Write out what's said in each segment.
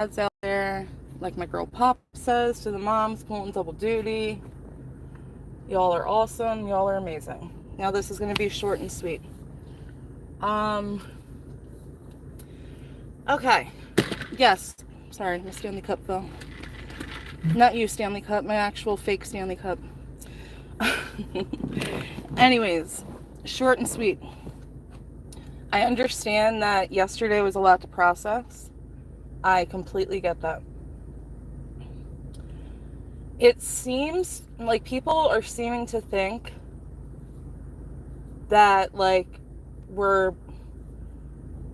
out there, like my girl Pop says to the moms pulling double duty. Y'all are awesome. Y'all are amazing. Now this is going to be short and sweet. Um. Okay. Yes. Sorry, my Stanley Cup fell. Not you, Stanley Cup. My actual fake Stanley Cup. Anyways, short and sweet. I understand that yesterday was a lot to process. I completely get that. It seems like people are seeming to think that, like, we're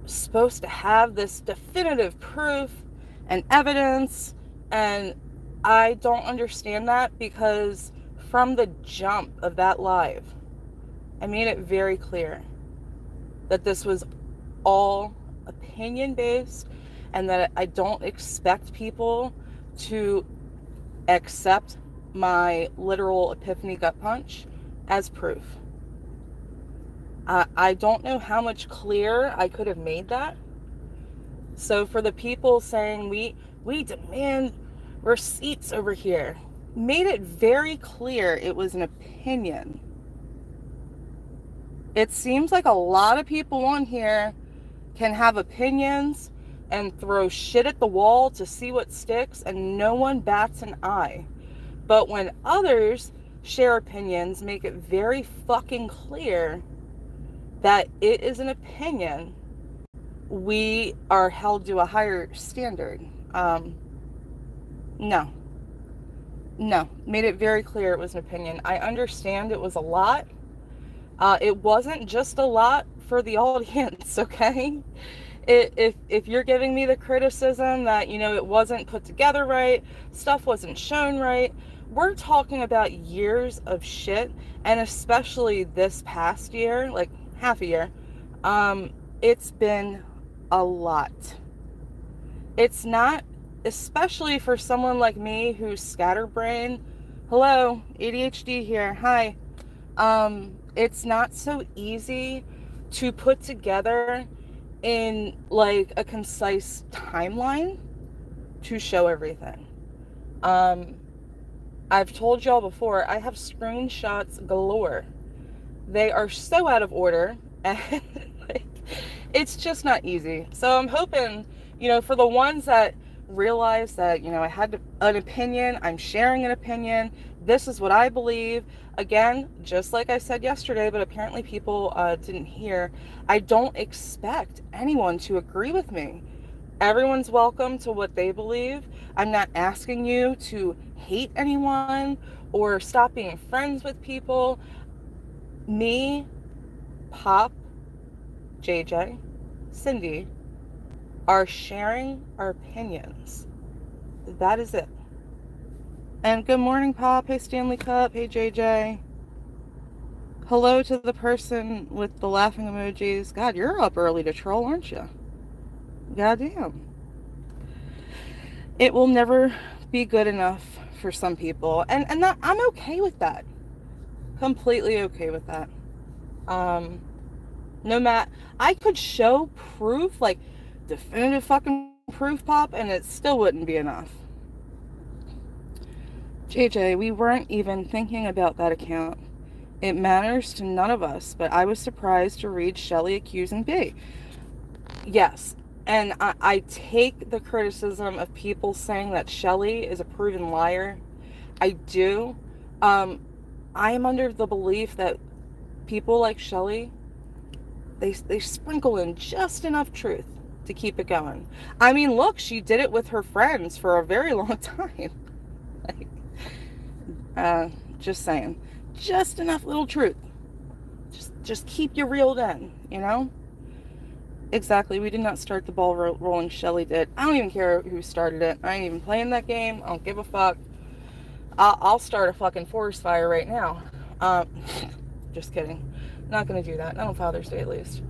supposed to have this definitive proof and evidence, and I don't understand that, because from the jump of that live, I made it very clear that this was all opinion based, and that I don't expect people to accept my literal epiphany gut punch as proof. I don't know how much clearer I could have made that. So for the people saying we demand receipts over here, made it very clear it was an opinion. It seems like a lot of people on here can have opinions and throw shit at the wall to see what sticks, and no one bats an eye. But when others share opinions, make it very fucking clear that it is an opinion, we are held to a higher standard. No. Made it very clear it was an opinion. I understand it was a lot. It wasn't just a lot for the audience, okay? If you're giving me the criticism that, it wasn't put together right, stuff wasn't shown right, we're talking about years of shit, and especially this past year, like half a year, it's been a lot. It's not, especially for someone like me who's scatterbrained. Hello, ADHD here. Hi. It's not so easy to put together in like a concise timeline to show everything. I've told y'all before, I have screenshots galore. They are so out of order, and like, it's just not easy. So I'm hoping, for the ones that realize that, I had an opinion, I'm sharing an opinion, this is what I believe. Again, just like I said yesterday, but apparently people didn't hear, I don't expect anyone to agree with me. Everyone's welcome to what they believe. I'm not asking you to hate anyone or stop being friends with people. Me, Pop, JJ, Cindy are sharing our opinions. That is it. And good morning, Pop. Hey, Stanley Cup. Hey, JJ. Hello to the person with the laughing emojis. God, you're up early to troll, aren't you? Goddamn. It will never be good enough for some people. And that, I'm okay with that. Completely okay with that. No matter, I could show proof, like definitive fucking proof, Pop, and it still wouldn't be enough. JJ, we weren't even thinking about that account. It matters to none of us, but I was surprised to read Shelley accusing B. Yes, and I take the criticism of people saying that Shelley is a proven liar. I do. I am under the belief that people like Shelley, they sprinkle in just enough truth to keep it going. I mean, look, she did it with her friends for a very long time. Just saying, just enough little truth. Just keep you reeled in, Exactly. We did not start the ball rolling. Shelley did. I don't even care who started it. I ain't even playing that game. I don't give a fuck. I'll start a fucking forest fire right now. Just kidding. Not gonna do that. Not on Father's Day, at least.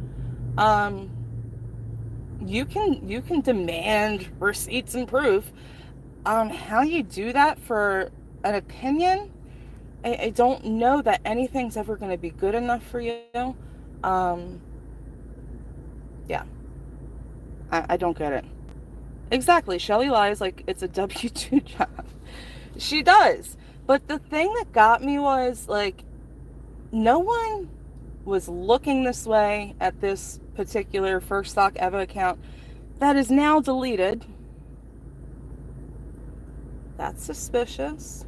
You can demand receipts and proof. How you do that for an opinion, I don't know that anything's ever going to be good enough for you. Yeah. I don't get it. Exactly. Shelly lies like it's a W-2 job. She does. But the thing that got me was, like, no one was looking this way at this particular First Stock Evo account that is now deleted. That's suspicious.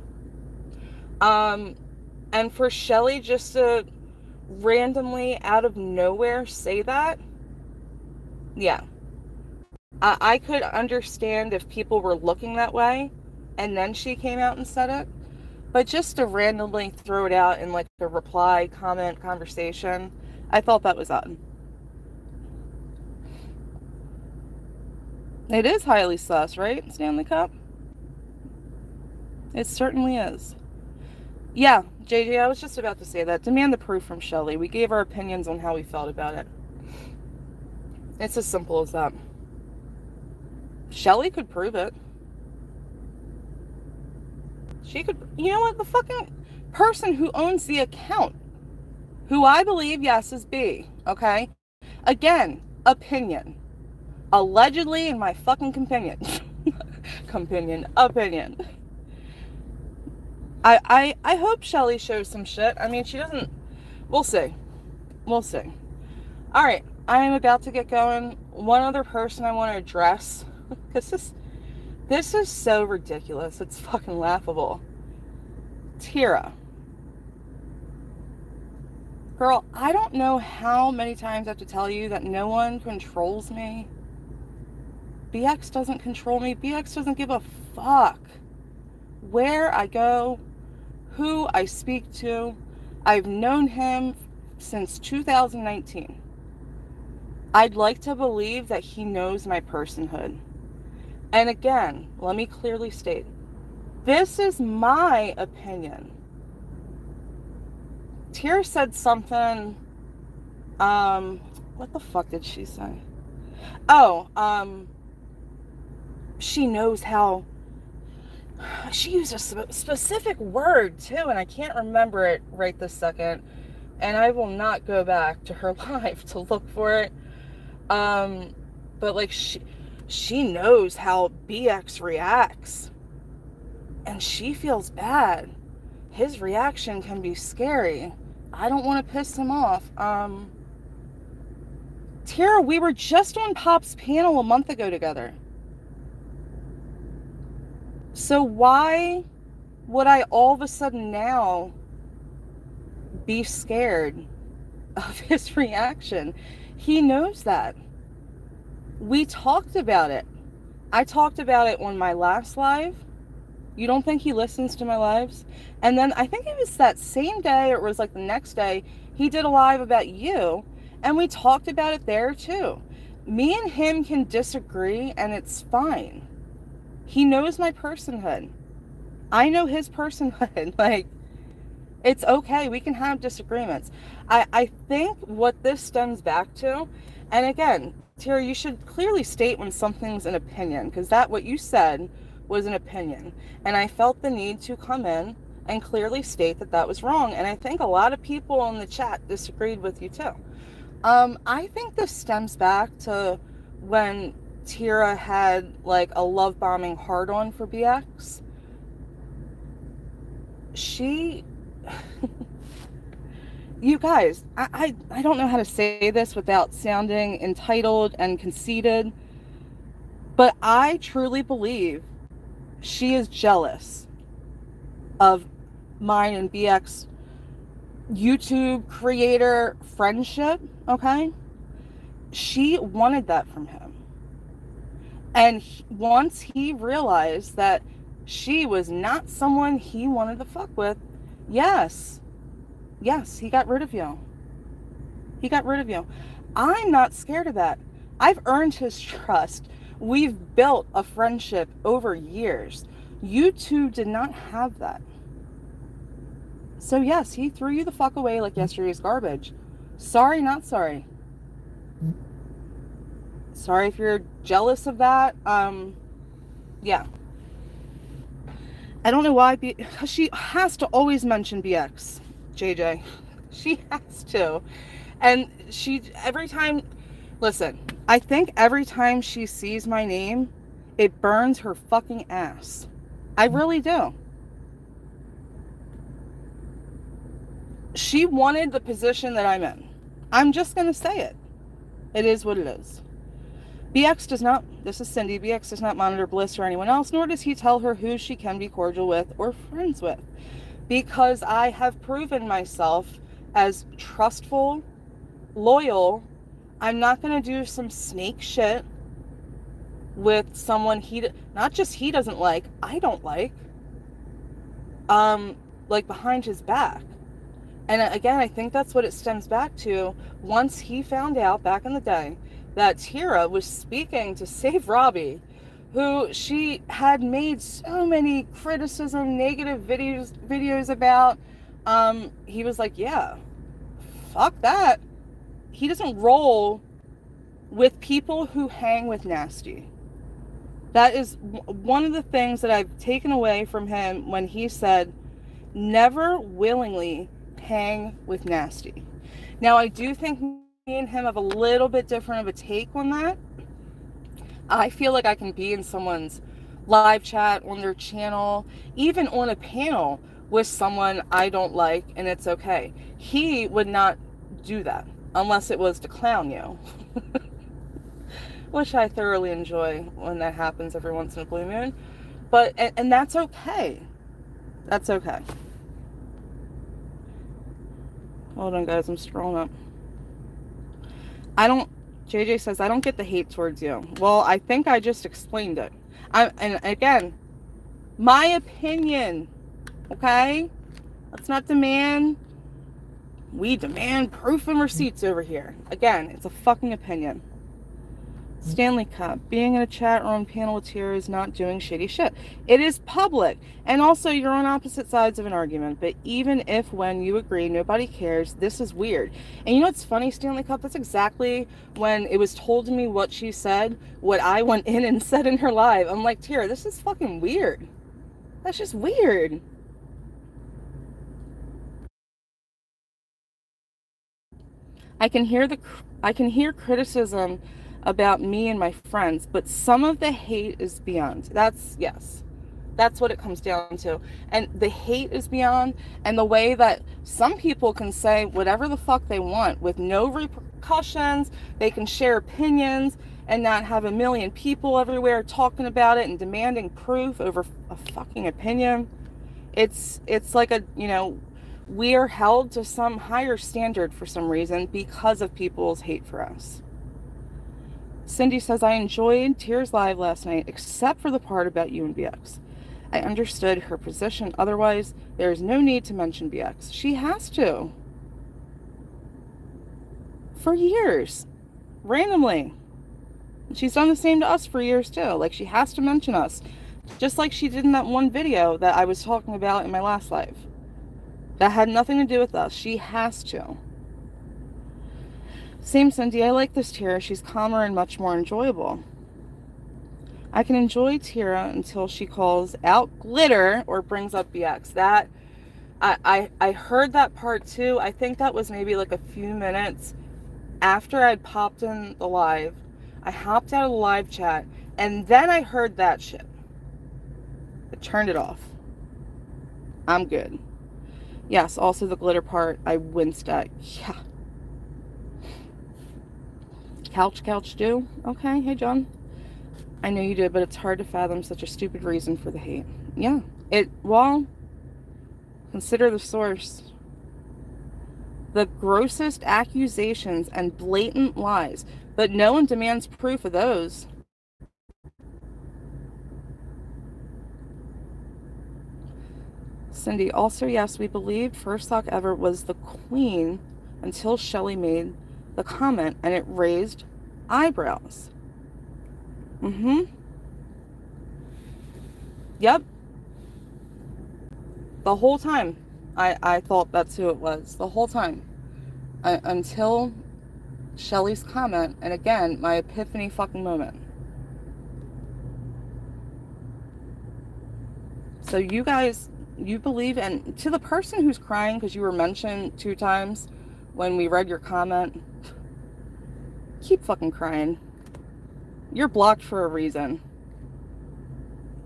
And for Shelly just to randomly out of nowhere say that, yeah. I could understand if people were looking that way and then she came out and said it. But just to randomly throw it out in like a reply, comment, conversation, I thought that was odd. It is highly sus, right, Stanley Cup? It certainly is. Yeah, JJ, I was just about to say that. Demand the proof from Shelly. We gave our opinions on how we felt about it. It's as simple as that. Shelly could prove it. She could, you know what, the fucking person who owns the account, who I believe, yes, is B, okay? Again, opinion. Allegedly in my fucking opinion. Opinion. I hope Shelly shows some shit. I mean, she doesn't, we'll see. We'll see. All right, I am about to get going. One other person I want to address, because this is so ridiculous. It's fucking laughable. Tira. Girl, I don't know how many times I have to tell you that no one controls me. BX doesn't control me. BX doesn't give a fuck where I go, who I speak to. I've known him since 2019. I'd like to believe that he knows my personhood. And again, let me clearly state, this is my opinion. Tira said something, what the fuck did she say? Oh, she knows how, she used a specific word too, and I can't remember it right this second, and I will not go back to her live to look for it. But like she knows how BX reacts, and she feels bad. His reaction can be scary. I don't want to piss him off. Tira, we were just on Pop's panel a month ago together. So why would I all of a sudden now be scared of his reaction? He knows that. We talked about it. I talked about it on my last live. You don't think he listens to my lives? And then I think it was that same day, or it was like the next day, he did a live about you, and we talked about it there too. Me and him can disagree, and it's fine. He knows my personhood. I know his personhood. Like, it's okay. We can have disagreements. I think what this stems back to, and again, Tira, you should clearly state when something's an opinion, because that, what you said, was an opinion. And I felt the need to come in and clearly state that that was wrong. And I think a lot of people in the chat disagreed with you too. I think this stems back to when Tira had like a love bombing hard on for BX. She, you guys, I don't know how to say this without sounding entitled and conceited, but I truly believe she is jealous of mine and BX YouTube creator friendship, okay? She wanted that from him. And once he realized that she was not someone he wanted to fuck with, yes, he got rid of you. He got rid of you. I'm not scared of that. I've earned his trust. We've built a friendship over years. You two did not have that. So yes, he threw you the fuck away like yesterday's garbage. Sorry, not sorry. Sorry if you're jealous of that. Yeah. I don't know why, because she has to always mention BX, JJ. She has to. And she, every time, listen, I think every time she sees my name, It burns her fucking ass. I really do. She wanted the position that I'm in. I'm just going to say it. It is what it is. BX does not, this is Cindy, BX does not monitor Bliss or anyone else, nor does he tell her who she can be cordial with or friends with. Because I have proven myself as trustful, loyal. I'm not going to do some snake shit with someone not just he doesn't like, I don't like behind his back. And again, I think that's what it stems back to. Once he found out back in the day that Tira was speaking to save Robbie, who she had made so many criticism, negative videos about, he was like, yeah, fuck that. He doesn't roll with people who hang with nasty. That is one of the things that I've taken away from him when he said, never willingly hang with nasty. Now, I do think me and him have a little bit different of a take on that. I feel like I can be in someone's live chat, on their channel, even on a panel with someone I don't like, and it's okay. He would not do that unless it was to clown you. Which I thoroughly enjoy when that happens every once in a blue moon. But, and that's okay. That's okay. Hold on, guys. I'm scrolling up. JJ says, I don't get the hate towards you. Well, I think I just explained it. And again, my opinion, okay? Let's not demand. We demand proof and receipts over here. Again, it's a fucking opinion. Stanley Cup. Being in a chat room panel with Tira is not doing shitty shit. It is public. And also, you're on opposite sides of an argument. But even if when you agree, nobody cares, this is weird. And you know what's funny, Stanley Cup? That's exactly when it was told to me what she said, what I went in and said in her live. I'm like, Tira, this is fucking weird. That's just weird. I can hear criticism about me and my friends, but some of the hate is beyond. Yes, that's what it comes down to. And the hate is beyond, and the way that some people can say whatever the fuck they want with no repercussions, they can share opinions and not have a million people everywhere talking about it and demanding proof over a fucking opinion. It's like we are held to some higher standard for some reason because of people's hate for us. Cindy says, I enjoyed Tira's live last night, except for the part about you and BX. I understood her position. Otherwise, there is no need to mention BX. She has to. For years. Randomly. She's done the same to us for years, too. Like, she has to mention us. Just like she did in that one video that I was talking about in my last live. That had nothing to do with us. She has to. Same Cindy, I like this Tira. She's calmer and much more enjoyable. I can enjoy Tira until she calls out glitter or brings up BX. That, I heard that part too. I think that was maybe like a few minutes after I'd popped in the live. I hopped out of the live chat, and then I heard that shit. I turned it off. I'm good. Yes, also the glitter part, I winced at. Yeah. Couch do? Okay, hey John. I know you did, but it's hard to fathom such a stupid reason for the hate. Yeah. Consider the source. The grossest accusations and blatant lies, but no one demands proof of those. Cindy, also, yes, we believed first talk ever was the queen until Shelly made the comment and it raised eyebrows. Yep. The whole time I thought that's who it was. The whole time. Until Shelly's comment, and again, my epiphany fucking moment. So you guys, you believe, and to the person who's crying because you were mentioned 2 times when we read your comment, keep fucking crying. You're blocked for a reason.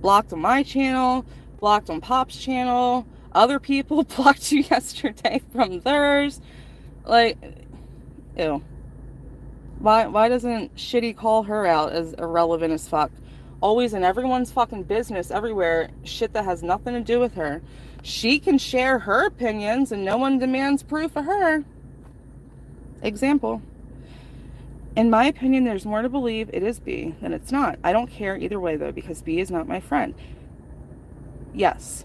blocked on my channel, blocked on Pop's channel. Other people blocked you yesterday from theirs. Like, ew. Why doesn't Shitty call her out as irrelevant as fuck? Always in everyone's fucking business everywhere, shit that has nothing to do with her. She can share her opinions and no one demands proof of her. Example. In my opinion, there's more to believe it is B than it's not. I don't care either way though, because B is not my friend. Yes.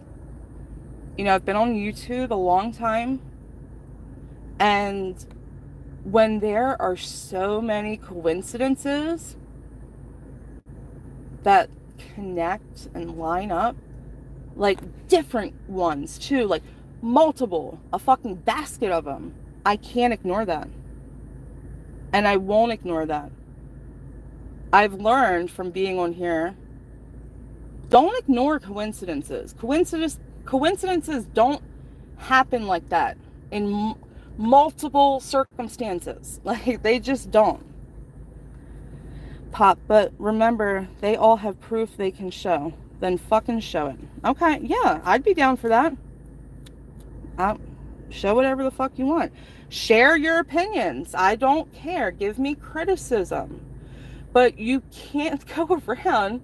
You know, I've been on YouTube a long time, and when there are so many coincidences that connect and line up, like different ones too, like multiple, a fucking basket of them, I can't ignore that. And I won't ignore that. I've learned from being on here, don't ignore coincidences. Coincidences don't happen like that in multiple circumstances. Like, they just don't. Pop, but remember, they all have proof they can show. Then fucking show it. Okay, yeah, I'd be down for that. Show whatever the fuck you want. Share your opinions. I don't care. Give me criticism. But you can't go around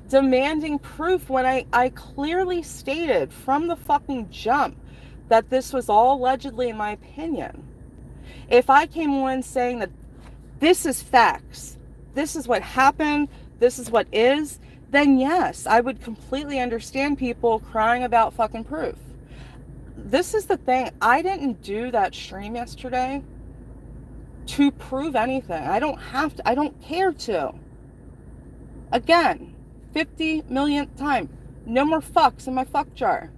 demanding proof when I clearly stated from the fucking jump that this was all allegedly in my opinion. If I came on saying that this is facts, this is what happened, this is what is, then yes, I would completely understand people crying about fucking proof. This is the thing. I didn't do that stream yesterday to prove anything. I don't have to. I don't care to. Again, 50 millionth time. No more fucks in my fuck jar.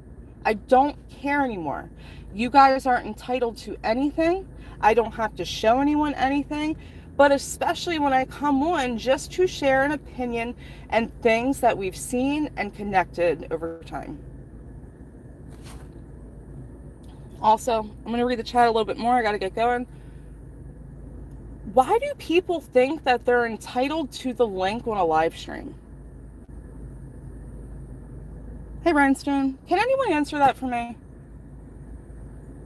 I don't care anymore. You guys aren't entitled to anything. I don't have to show anyone anything. But especially when I come on just to share an opinion and things that we've seen and connected over time. Also, I'm going to read the chat a little bit more. I got to get going. Why do people think that they're entitled to the link on a live stream? Hey, Rhinestone, can anyone answer that for me?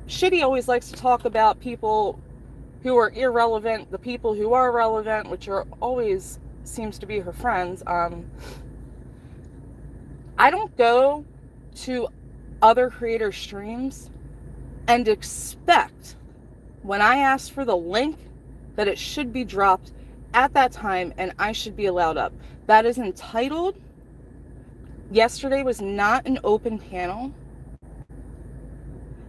Shitty always likes to talk about people who are irrelevant, the people who are relevant, which are always seems to be her friends. I don't go to other creator streams and expect, when I ask for the link, that it should be dropped at that time and I should be allowed up. That is entitled. Yesterday was not an open panel.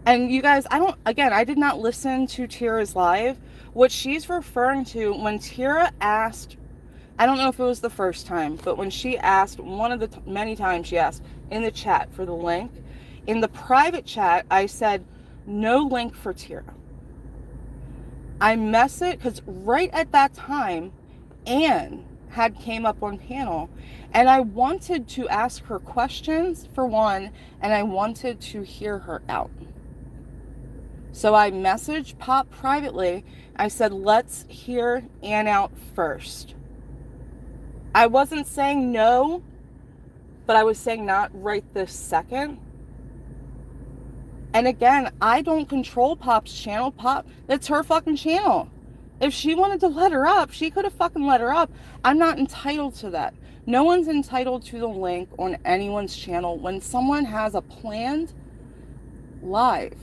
And you guys, I did not listen to Tira's live. What she's referring to, when Tira asked, I don't know if it was the first time, but when she asked, one of the many times she asked in the chat for the link, in the private chat, I said, no link for Tira. I messaged, because right at that time, Anne had came up on panel, and I wanted to ask her questions, for one, and I wanted to hear her out. So I messaged Pop privately. I said, let's hear Anne out first. I wasn't saying no, but I was saying not right this second. And again, I don't control Pop's channel. Pop, it's her fucking channel. If she wanted to let her up, she could have fucking let her up. I'm not entitled to that. No one's entitled to the link on anyone's channel when someone has a planned live.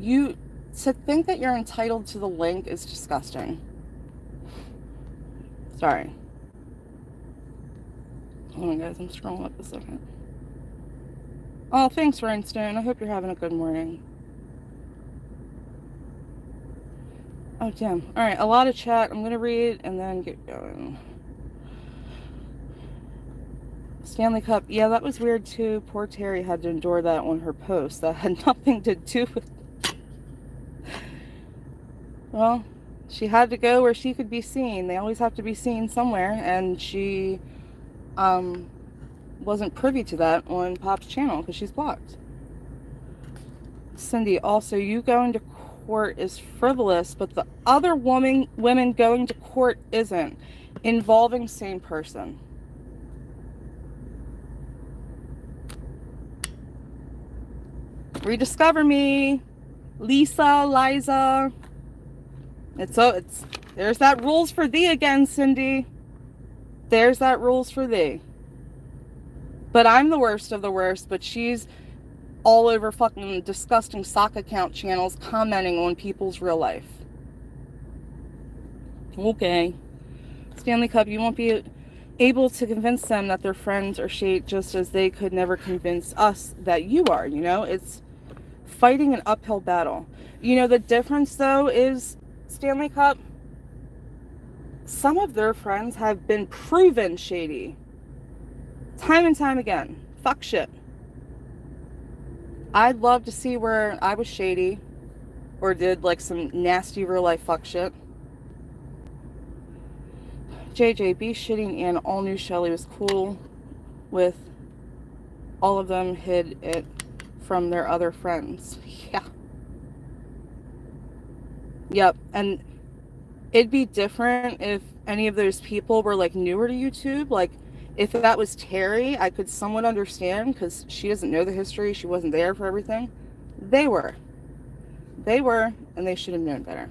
To think that you're entitled to the link is disgusting. Sorry. Hold on, guys. I'm scrolling up a second. Oh, thanks, Rhinestone. I hope you're having a good morning. Oh, damn. All right, a lot of chat. I'm going to read and then get going. Stanley Cup. Yeah, that was weird, too. Poor Terry had to endure that on her post. That had nothing to do with... Well, she had to go where she could be seen. They always have to be seen somewhere, and she wasn't privy to that on Pop's channel because she's blocked. Cindy, also, you going to court is frivolous, but the other women going to court isn't, involving same person. Rediscover me. Lisa, Liza. There's that rules for thee again, Cindy. There's that rules for thee. But I'm the worst of the worst, but she's all over fucking disgusting sock account channels commenting on people's real life. Okay. Stanley Cup, you won't be able to convince them that their friends are shade, just as they could never convince us that you are, you know? It's fighting an uphill battle. You know, the difference, though, is Stanley Cup, some of their friends have been proven shady. Time and time again. Fuck shit. I'd love to see where I was shady or did like some nasty real life fuck shit. JJ, be shitting and all knew Shelly was cool with all of them, hid it from their other friends. Yeah. Yep. And it'd be different if any of those people were like newer to YouTube. Like if that was Terry, I could somewhat understand because she doesn't know the history. She wasn't there for everything. They were, and they should have known better.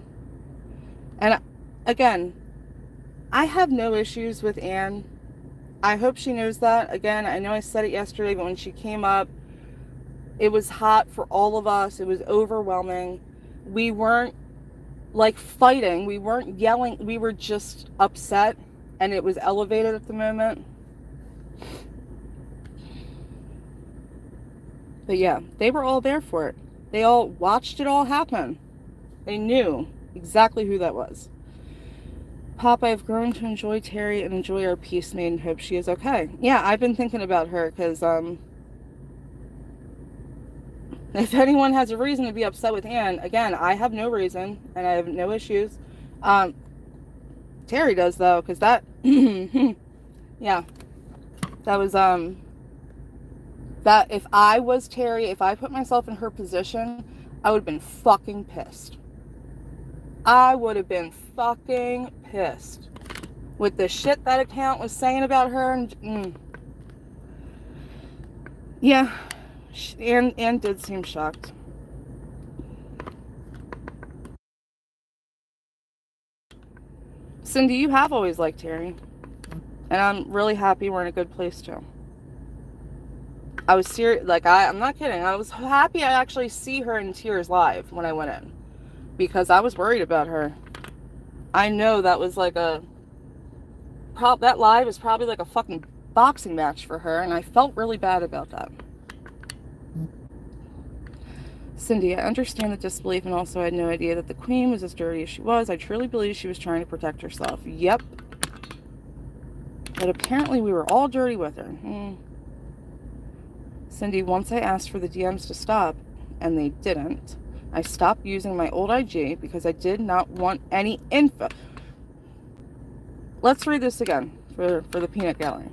And again, I have no issues with Anne. I hope she knows that. Again, I know I said it yesterday, but when she came up, it was hot for all of us. It was overwhelming. We weren't like fighting. We weren't yelling. We were just upset, and it was elevated at the moment. But yeah, they were all there for it. They all watched it all happen. They knew exactly who that was. Pop, I've grown to enjoy Terry and enjoy our peace made and hope she is okay. Yeah, I've been thinking about her because if anyone has a reason to be upset with Anne, again, I have no reason and I have no issues. Terry does though, because that, yeah, that was, that if I was Terry, if I put myself in her position, I would have been fucking pissed. I would have been fucking pissed with the shit that account was saying about her. And yeah, Anne did seem shocked. Cindy, you have always liked Terry, and I'm really happy we're in a good place too. I was serious, like I'm not kidding. I was happy I actually see her in tears live when I went in. Because I was worried about her. I know that was like that live is probably like a fucking boxing match for her, and I felt really bad about that. Cindy, I understand the disbelief, and also I had no idea that the queen was as dirty as she was. I truly believe she was trying to protect herself. Yep. But apparently we were all dirty with her. Cindy, once I asked for the DMs to stop, and they didn't, I stopped using my old IG because I did not want any info. Let's read this again for the peanut gallery.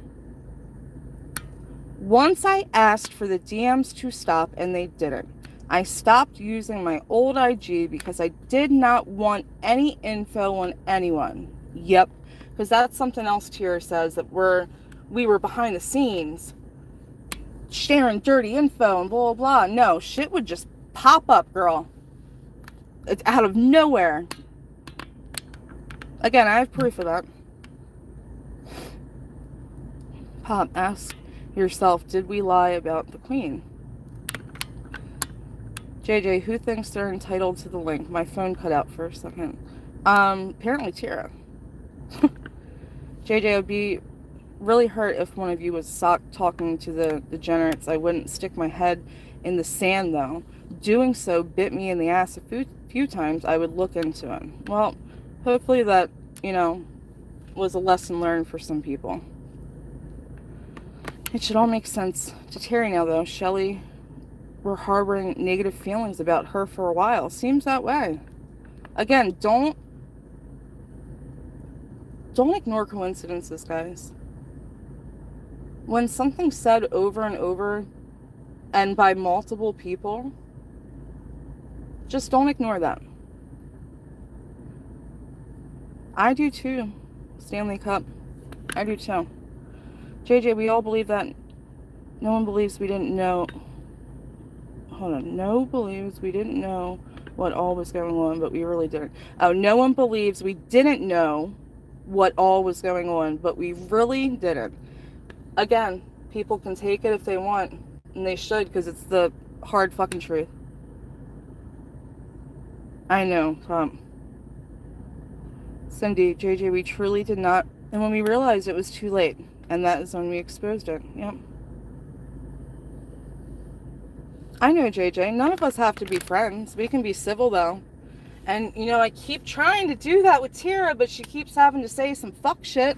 Once I asked for the DMs to stop and they didn't, I stopped using my old IG because I did not want any info on anyone. Yep, because that's something else Tira says, that we were behind the scenes sharing dirty info and blah, blah, blah. No, shit would just pop up, girl. It's out of nowhere. Again, I have proof of that. Pop, ask yourself, did we lie about the queen? JJ, who thinks they're entitled to the link? My phone cut out for a second. Apparently Tira. JJ, I would be really hurt if one of you was talking to the degenerates. I wouldn't stick my head in the sand though. Doing so bit me in the ass a few times. I would look into it. Well, hopefully that, you know, was a lesson learned for some people. It should all make sense to Terry now though. Shelly were harboring negative feelings about her for a while. Seems that way. Again, don't ignore coincidences, guys. When something's said over and over and by multiple people, just don't ignore that. I do too, Stanley Cup. I do too. JJ, we all believe that. No one believes we didn't know hold on. No believes we didn't know what all was going on, but we really didn't. Oh, no one believes we didn't know what all was going on, but we really didn't. Again, people can take it if they want, and they should, because it's the hard fucking truth. I know. Cindy, JJ, we truly did not, and when we realized it was too late, and that is when we exposed it. Yep. I know, JJ. None of us have to be friends. We can be civil, though. And, you know, I keep trying to do that with Tira, but she keeps having to say some fuck shit.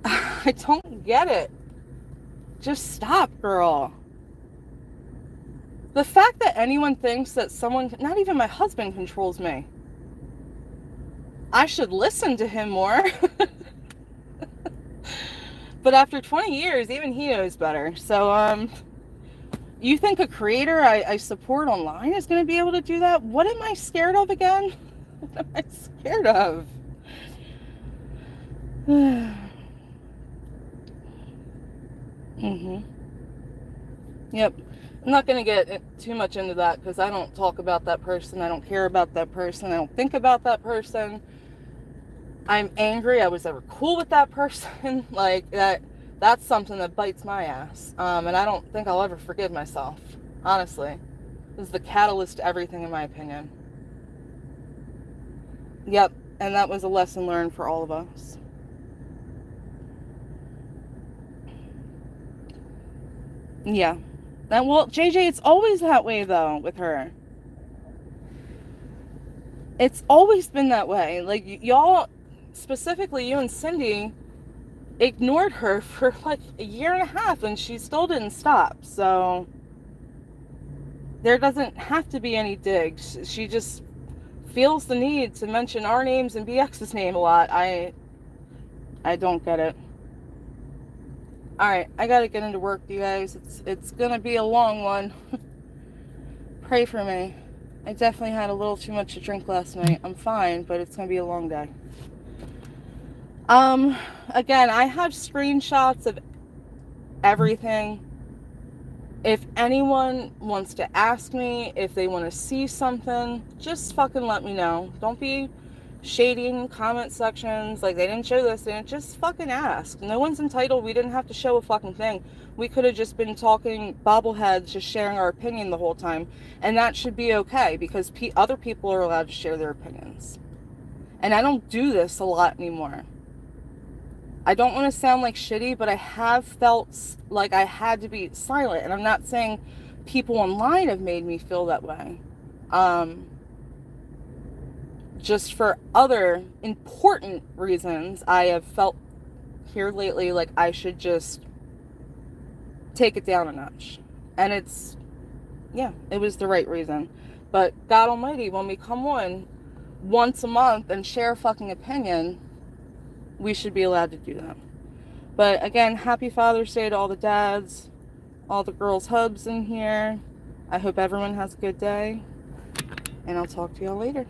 I don't get it. Just stop, girl. The fact that anyone thinks that someone, not even my husband, controls me. I should listen to him more. But after 20 years, even he knows better. So, you think a creator I support online is going to be able to do that? What am I scared of again? What am I scared of? Yep. I'm not going to get too much into that because I don't talk about that person. I don't care about that person. I don't think about that person. I'm angry I was ever cool with that person. Like, that's something that bites my ass. And I don't think I'll ever forgive myself. Honestly. This is the catalyst to everything, in my opinion. Yep. And that was a lesson learned for all of us. Yeah. And, well, JJ, it's always that way, though, with her. It's always been that way. Like, y'all, specifically you and Cindy, ignored her for like a year and a half, and she still didn't stop. So there doesn't have to be any digs. She just feels the need to mention our names and BX's name a lot. I don't get it. Alright, I gotta get into work, you guys. It's gonna be a long one. Pray for me. I definitely had a little too much to drink last night. I'm fine, but it's gonna be a long day. Again, I have screenshots of everything. If anyone wants to ask me, if they want to see something, just fucking let me know. Don't be shady in comment sections, like they didn't show this, and just fucking ask. No one's entitled. We didn't have to show a fucking thing. We could have just been talking bobbleheads, just sharing our opinion the whole time, and that should be okay, because other people are allowed to share their opinions. And I don't do this a lot anymore. I don't want to sound like shitty, but I have felt like I had to be silent, and I'm not saying people online have made me feel that way. Just for other important reasons, I have felt here lately like I should just take it down a notch. And it's, yeah, it was the right reason. But God Almighty, when we come on once a month and share a fucking opinion, we should be allowed to do that. But again, happy Father's Day to all the dads, all the girls' hubs in here. I hope everyone has a good day, and I'll talk to y'all later.